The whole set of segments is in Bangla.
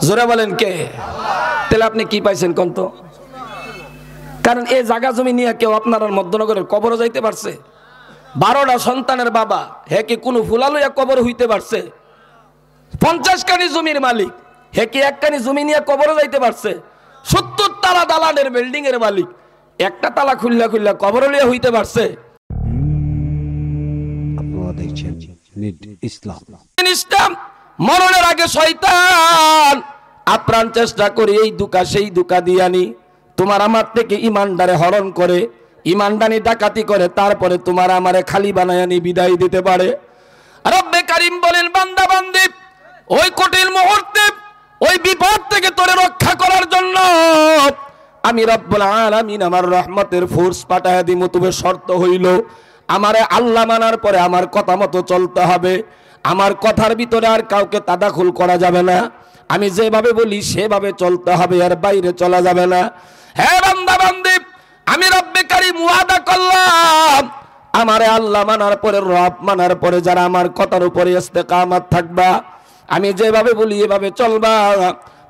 জোরে বলেন কে? তাহলে আপনি কি পাইছেন কোন তো? কারণ এই জায়গা জমি নিয়ে কেউ আপনার মধ্যনগরের কবরও যাইতে পারছে? 12টা সন্তানের বাবা হে কি কোনো ফুলা লইয়া কবর হইতে পারছে? 50 কানি জমির মালিক হে কি এক কানি জমি নিয়ে কবরও যাইতে পারছে? 70 তালা দালানের বিল্ডিং এর মালিক একটা তালা খুললা খুললা কবর লইয়া হইতে পারছে? আপনারা দেখছেন নিট ইসলাম। ইসলাম মরণের আগে শয়তান আপ্রাণ চেষ্টা করে এই দুকা সেই দুকা দিয়ানি তোমার আমার থেকে ইমানদারে হরণ করে, ইমানদানি ডাকাতি করে, তারপরে তোমার আমারে খালি বানায়ানি বিদায় দিতে পারে। রব্বে কারিম বলেন, বান্দা বান্দি ওই কঠিন মুহূর্তে ওই বিপদ থেকে তোরে রক্ষা করার জন্য আমি রব্বুল আলামিন আমার রহমতের ফোর্স পাঠায়া দিমু। তবে শর্ত হইল আমারে আল্লাহ মানার পরে আমার কথা মতো চলতে হবে। আমার কথার ভিতরে আর কাউকে তাদাখুল করা যাবে না। আমি যেভাবে বলি সেভাবে চলতে হবে, এর বাইরে চলা যাবে না। হে বান্দা বান্দি, আমি রব্বে কারিম ওয়াদা করলাম আমারে আল্লাহ মানার পরে, রব মানার পরে যারা আমার কথার উপরে ইস্তেকামত থাকবা, আমি যেভাবে বলি এভাবে চলবা।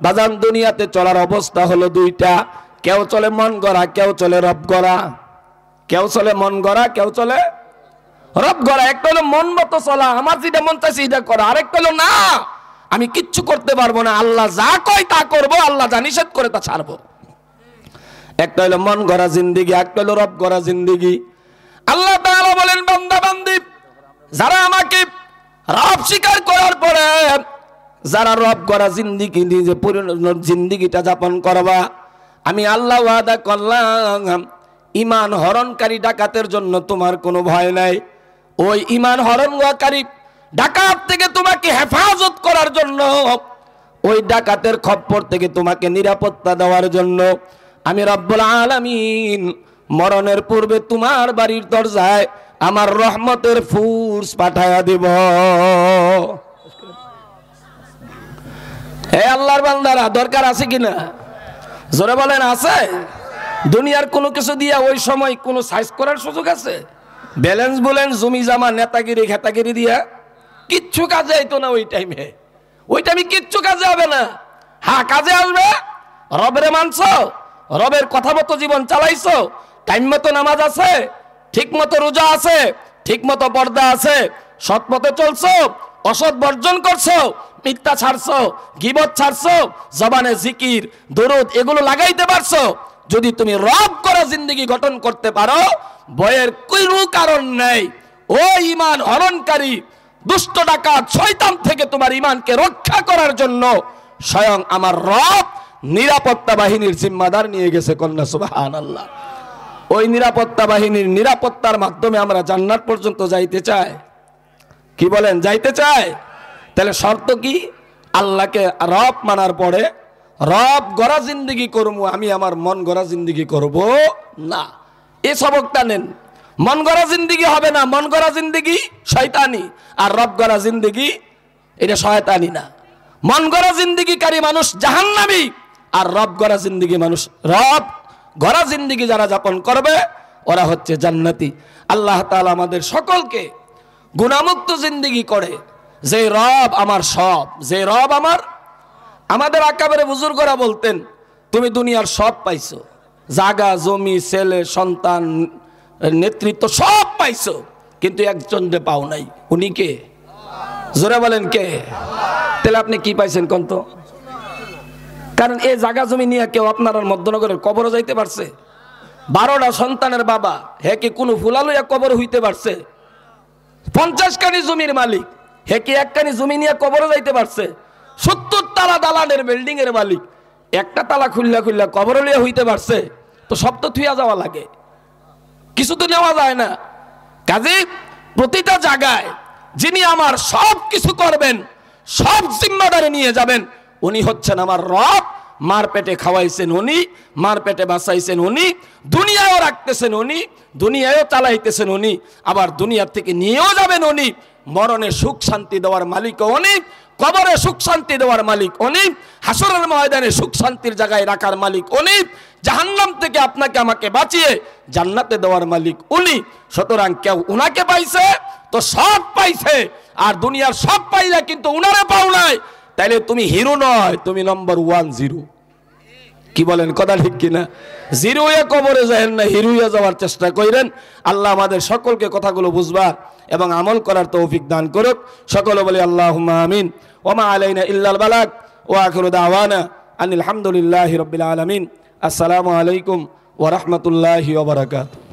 বাজান দুনিয়াতে চলার অবস্থা হলো দুইটা, কেউ চলে মন গড়া, কেউ চলে রব গড়া। কেউ চলে মন গড়া, কেউ চলে রব গড়া। একটা হলো মন মতো চলা, আমার যেটা মন চাইছে সেটা করা। আরেকটা হলো না, আমি কিচ্ছু করতে পারবো না, আল্লাহ যা কয় তা করবো, আল্লাহ যা নিষেধ করে তা ছাড়বো। একটা হলো মন গড়া জিন্দিগি, একটা হলো রব গড়া জিন্দিগি। আল্লাহ তাআলা বলেন, বান্দা বান্দি যারা আমাকে রব স্বীকার করার পরে যারা রব গড়া জিন্দিগি নিজে জিন্দিগিটা যাপন করবা, আমি আল্লাহ ওয়াদা করলাম ইমান হরণকারী ডাকাতের জন্য তোমার কোনো ভয় নাই। ওই ইমান হরণকারী ডাকাত থেকে তোমাকে হেফাজত করার জন্য, ওই ডাকাতের খপ্পর থেকে তোমাকে নিরাপত্তা দেওয়ার জন্য আমি রব্বুল আলামিন মরণের পূর্বে তোমার বাড়ির দরজায় আমার রহমতের ফোর্স পাঠায়া দেব। হে আল্লাহর বান্দারা, দরকার আছে কিনা? জোরে বলেন, আছে? দুনিয়ার কোনো কিছু দিয়া ওই সময় কোনো সাইজ করার সুযোগ আছে? ব্যালেন্স বলেন, জমি জামা, নেতাগিরি খেতাগিরি দিয়া কিচ্ছু কাজে আইতো না ওই টাইমে। ওই টাইমে কিচ্ছু কাজে হবে না। হ্যাঁ, কাজে আসবে রবের মানছো, রবের কথা মতো জীবন চালাইছো, টাইম মতো নামাজ আছে, ঠিক মতো রোজা আছে, ঠিক মতো পর্দা আছে, সৎ পথে চলছো, অসৎ বর্জন করছো, মিথ্যা ছাড়ছো, গীবত ছাড়ছো, জবানে জিকির দরুদ এগুলো লাগাইতে পারছো। যদি তুমি রব করা জিন্দেগি গঠন করতে পারো, ভয়ের কোনো কারণ নেই। ও ইমান হরণকারী দুষ্ট ডাকাত শয়তান থেকে তোমার ইমানকে রক্ষা করার জন্য স্বয়ং আমার রব নিরাপত্তা বাহিনীর জিম্মাদার নিয়ে গেছে। কন্যা সুবহানাল্লাহ। ওই নিরাপত্তা বাহিনীর নিরাপত্তার মাধ্যমে আমরা জান্নাত পর্যন্ত যাইতে চাই। কি বলেন, যাইতে চাই? তাহলে শর্ত কি? আল্লাহকে রব মানার পরে রব গড়া জিন্দেগি করবো, আমি আমার মন গড়া জিন্দেগি করব না। এই সবকটা নেন। মন গড়া জিন্দেগি হবে না, মন গড়া জিন্দেগি শয়তানি, আর রব গড়া জিন্দেগি এটা শয়তানি না। মন গড়া জিন্দেগিকারী মানুষ জাহান্নামী, আর রব গড়া জিন্দেগি মানুষ, রব গড়া জিন্দেগি যারা যাপন করবে ওরা হচ্ছে জান্নাতি। আল্লাহ তাআলা আমাদের সকলকে গুনাহমুক্ত জিন্দেগি করে। যে রব আমার সব, যে রব আমার, আমাদের আকাবেরে বুজুর্গরা বলতেন, তুমি দুনিয়ার সব পাইছো, জাগা জমি ছেলে সন্তান নেতৃত্ব সব পাইছো, কিন্তু একজনকে পাও নাই। উনি কে? জোরে বলেন কে? তাহলে আপনি কি পাইছেন কোন তো? কারণ এই জাগা জমি নিয়ে কেউ আপনার মধ্যনগরের কবরও যাইতে পারছে? 12টা সন্তানের বাবা হে কি কোনো ফুলা লইয়া কবর হইতে পারছে? 50 কানি জমির মালিক হে কি এক কানি জমি নিয়ে কবরও যাইতে পারছে? 70 তালা দালানের বিল্ডিং এর মালিক একটা তালা খুললা খুললা কবর লইয়া হইতে পারছে? তো সব তো থুইয়া যাওয়া লাগে, কিছু তো নেওয়া যায় না। কাজে প্রতিটা জায়গায় যিনি আমার সব কিছু করবেন, সব জিম্মাদারি নিয়ে যাবেন, উনি হচ্ছেন আমার রব। মার পেটে খাওয়াইছেন উনি, মার পেটে বাঁচাইছেন উনি, দুনিয়ায়ও রাখতেছেন উনি, দুনিয়ায়ও চালাইতেছেন উনি, আবার দুনিয়া থেকে নিয়েও যাবেন উনি। মরণে সুখ শান্তি দেওয়ার মালিক উনি, কবরে সুখ শান্তি দেওয়ার মালিক উনি, হাসরের ময়দানে সুখ শান্তির জায়গায় রাখার মালিক উনি, জাহান্নাম থেকে আপনাকে আমাকে বাঁচিয়ে জান্নাতে দেওয়ার মালিক উনি। সুতরাং কেউ উনাকে পাইছে তো সব পাইছে, আর দুনিয়ার সব পাইলে কিন্তু উনারে পাও নাই। তাইলে তুমি হিরো নয়, তুমি নম্বর 10। কি বলেন, কথা ঠিক কিনা? জিরো হয়ে কবরে যাবেন না, হিরো হয়ে যাওয়ার চেষ্টা করেন। আল্লাহ আমাদের সকলকে কথাগুলো বুঝবার এবং আমল করার তৌফিক দান করুক। সকলে বলি আল্লাহুম্মা আমিন। ওমা আলাইনা ইল্লাল বালাগ ওয়া আখিরু দাওয়ানা আনিল হামদুলিল্লাহি রাব্বিল আলামিন। আসসালামু আলাইকুম ওয়া রাহমাতুল্লাহি ওয়া বারাকাতুহু।